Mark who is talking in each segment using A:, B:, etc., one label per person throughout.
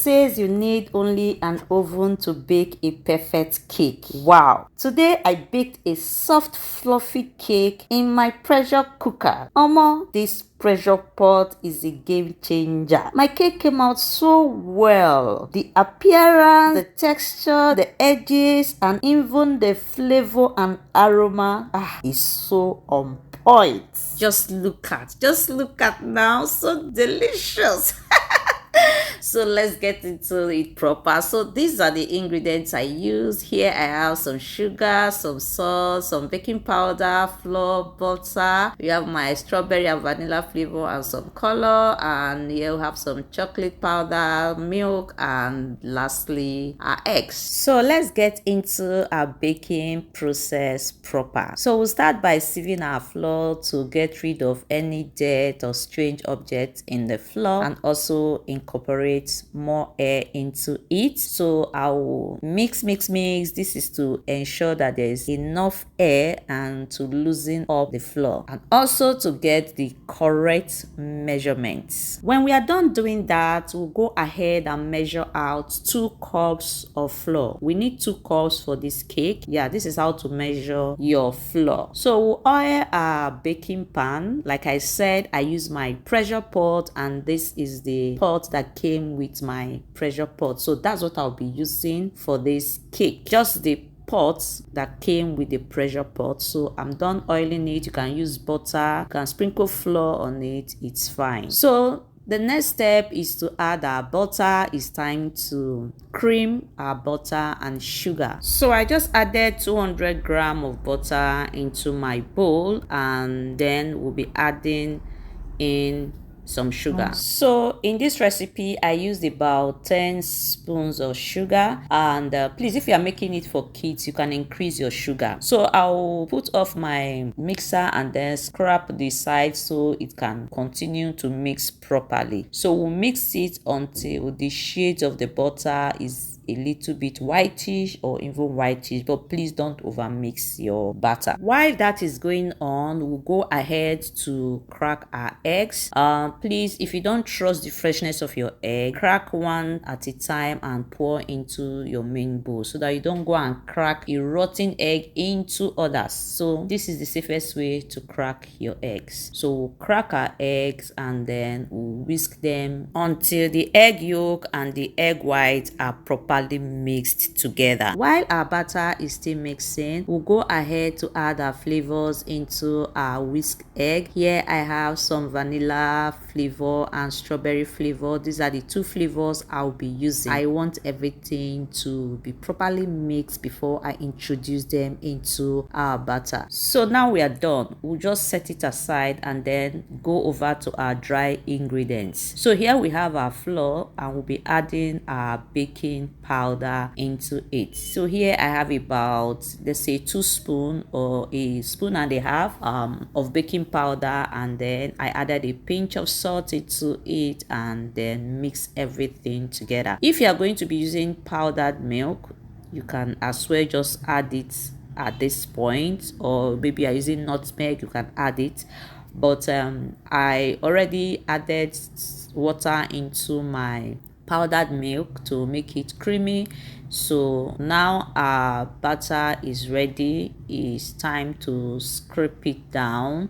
A: says you need only an oven to bake a perfect cake. Wow! Today I baked a soft fluffy cake in my pressure cooker. Omo, this pressure pot is a game changer. My cake came out so well. The appearance, the texture, the edges, and even the flavor and aroma is so on point. Just look at now, so delicious. So let's get into it proper. So these are the ingredients I use. Here I have some sugar, some salt, some baking powder, flour, butter. We have my strawberry and vanilla flavor and some color. And here we have some chocolate powder, milk, and lastly our eggs. So let's get into our baking process proper. So we'll start by sieving our flour to get rid of any dirt or strange objects in the flour and also incorporate more air into it. So I will mix. This is to ensure that there is enough air and to loosen up the flour and also to get the correct measurements. When we are done doing that, we'll go ahead and measure out 2 cups of flour. We need 2 cups for this cake. Yeah, this is how to measure your flour. So we'll oil our baking pan. Like I said, I use my pressure pot, and this is the pot that came with my pressure pot. So that's what I'll be using for this cake. Just the pot that came with the pressure pot. So I'm done oiling it. You can use butter, you can sprinkle flour on it, it's fine. So the next step is to add our butter. It's time to cream our butter and sugar. So I just added 200 grams of butter into my bowl, and then we'll be adding in some sugar. So in this recipe I used about 10 spoons of sugar, and please, if you are making it for kids, you can increase your sugar. So I'll put off my mixer and then scrap the side so it can continue to mix properly. So we'll mix it until the shades of the butter is a little bit whitish or even whitish, but please don't over mix your batter. While that is going on, we'll go ahead to crack our eggs. Please, if you don't trust the freshness of your egg, crack one at a time and pour into your main bowl so that you don't go and crack a rotten egg into others. So this is the safest way to crack your eggs. So we'll crack our eggs and then we'll whisk them until the egg yolk and the egg white are properly mixed together. While our batter is still mixing, we'll go ahead to add our flavors into our whisked egg. Here I have some vanilla flavor and strawberry flavor. These are the 2 flavors I'll be using. I want everything to be properly mixed before I introduce them into our batter. So now we are done. We'll just set it aside and then go over to our dry ingredients. So here we have our flour, and we'll be adding our baking powder into it. So here I have about, let's say, 2 spoons or a spoon and a half of baking powder, and then I added a pinch of salt into it and then mix everything together. If you are going to be using powdered milk, you can as well just add it at this point, or maybe you are using nutmeg, you can add it, but I already added water into my powdered milk to make it creamy. So now our batter is ready. It's time to scrape it down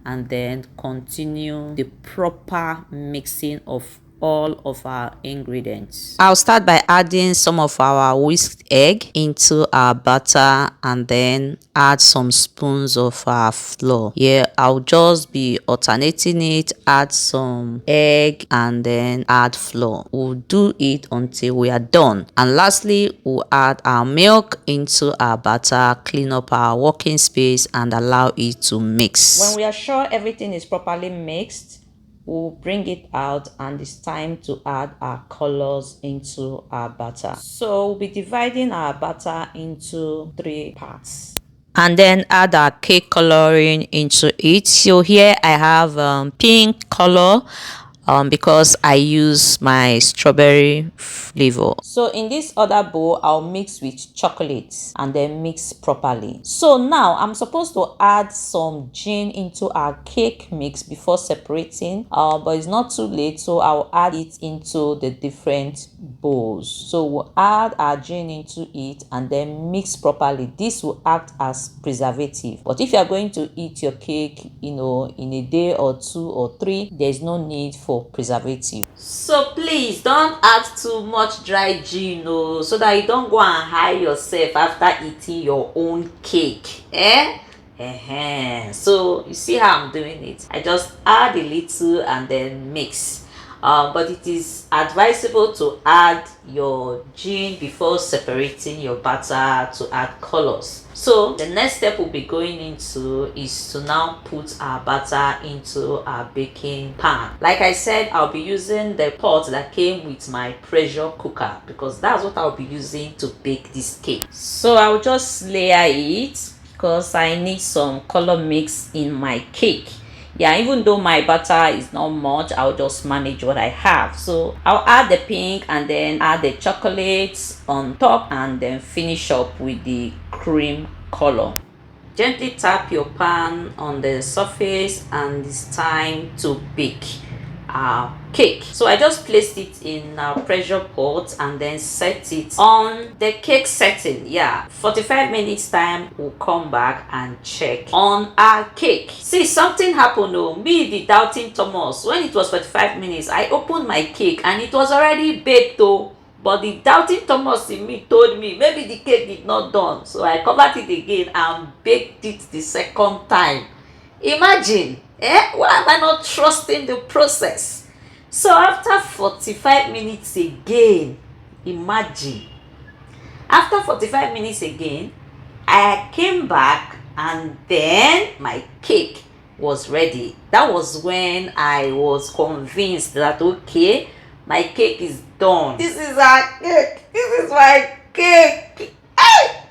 A: and then continue the proper mixing of all of our ingredients. I'll start by adding some of our whisked egg into our batter and then add some spoons of our flour. Here I'll just be alternating it, add some egg and then add flour. We'll do it until we are done. And lastly, we'll add our milk into our batter, clean up our working space and allow it to mix. When we are sure everything is properly mixed, we'll bring it out, and it's time to add our colors into our batter. So we'll be dividing our batter into 3 parts and then add our cake coloring into it. So here I have pink color, because I use my strawberry flavor. So in this other bowl, I'll mix with chocolate and then mix properly. So now I'm supposed to add some gin into our cake mix before separating, but it's not too late, so I'll add it into the different bowls. So we'll add our gin into it and then mix properly. This will act as preservative, but if you are going to eat your cake, in a day or 2 or 3, there's no need for preservative. So please don't add too much dry gin, so that you don't go and hide yourself after eating your own cake. So you see how I'm doing it. I just add a little and then mix. But it is advisable to add your gin before separating your batter to add colors. So the next step we'll be going into is to now put our batter into our baking pan. Like I said, I'll be using the pot that came with my pressure cooker because that's what I'll be using to bake this cake. So I'll just layer it because I need some color mix in my cake. Yeah, even though my butter is not much, I'll just manage what I have. So I'll add the pink and then add the chocolates on top and then finish up with the cream color. Gently tap your pan on the surface and it's time to bake our cake. So I just placed it in a pressure pot and then set it on the cake setting. 45 minutes time we'll come back and check on our cake. See, something happened. Me, the doubting Thomas, when it was 45 minutes, I opened my cake and it was already baked though. But the doubting Thomas in me told me maybe the cake did not done, so I covered it again and baked it the second time. Imagine, why am I not trusting the process? So after 45 minutes again, imagine, after 45 minutes again, I came back and then my cake was ready. That was when I was convinced that okay, my cake is done. This is our cake. This is my cake. Hey!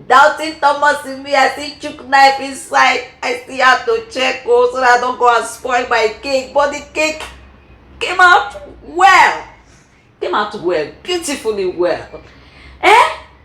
A: Doubting Thomas in me, I see chook knife inside. I still have to check so that I don't go and spoil my cake. But the cake came out well. Beautifully well.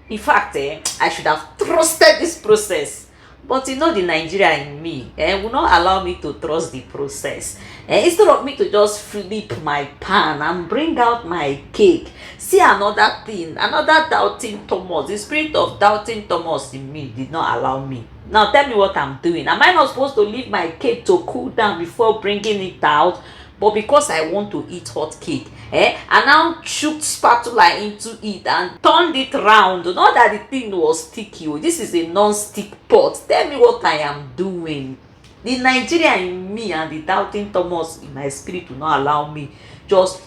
A: In fact, I should have trusted this process. But the Nigerian in me will not allow me to trust the process. Instead of me to just flip my pan and bring out my cake, see another thing, another doubting Thomas. The spirit of doubting Thomas in me did not allow me. Now tell me what I'm doing. Am I not supposed to leave my cake to cool down before bringing it out? But because I want to eat hot cake, I now shook spatula into it and turned it round. Not that the thing was sticky. This is a non-stick pot. Tell me what I am doing. The Nigerian in me and the doubting Thomas in my spirit will not allow me. Just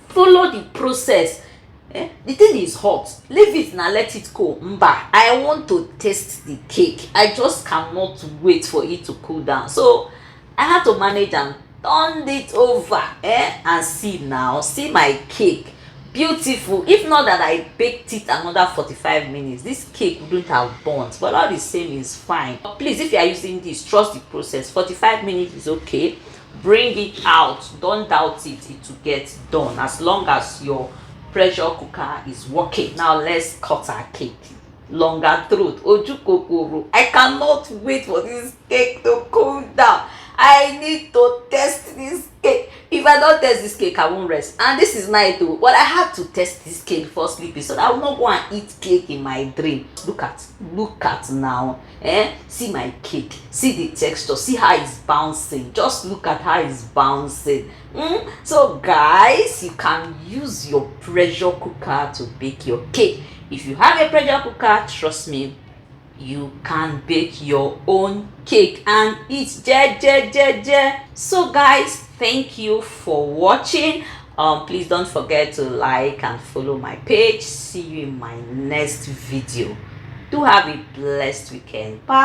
A: follow the process. The thing is hot. Leave it now, let it go. Mba, I want to taste the cake. I just cannot wait for it to cool down. So I had to manage and turned it over and see now, see my cake, beautiful. If not that I baked it another 45 minutes, this cake wouldn't have burnt, but all the same is fine. But please, if you are using this, trust the process. 45 minutes is okay. Bring it out, don't doubt it, it will get done as long as your pressure cooker is working. Now let's cut our cake. Longer throat, oju kokoro. I cannot wait for this cake to cool down. I need to test this cake. If I don't test this cake, I won't rest. And this is night too. But I had to test this cake before sleeping, so that I will not go and eat cake in my dream. Look at now. See my cake. See the texture. See how it's bouncing. Just look at how it's bouncing. So guys, you can use your pressure cooker to bake your cake. If you have a pressure cooker, trust me, you can bake your own cake and eat. So guys, thank you for watching. Please don't forget to like and follow my page. See you in my next video. Do have a blessed weekend. Bye.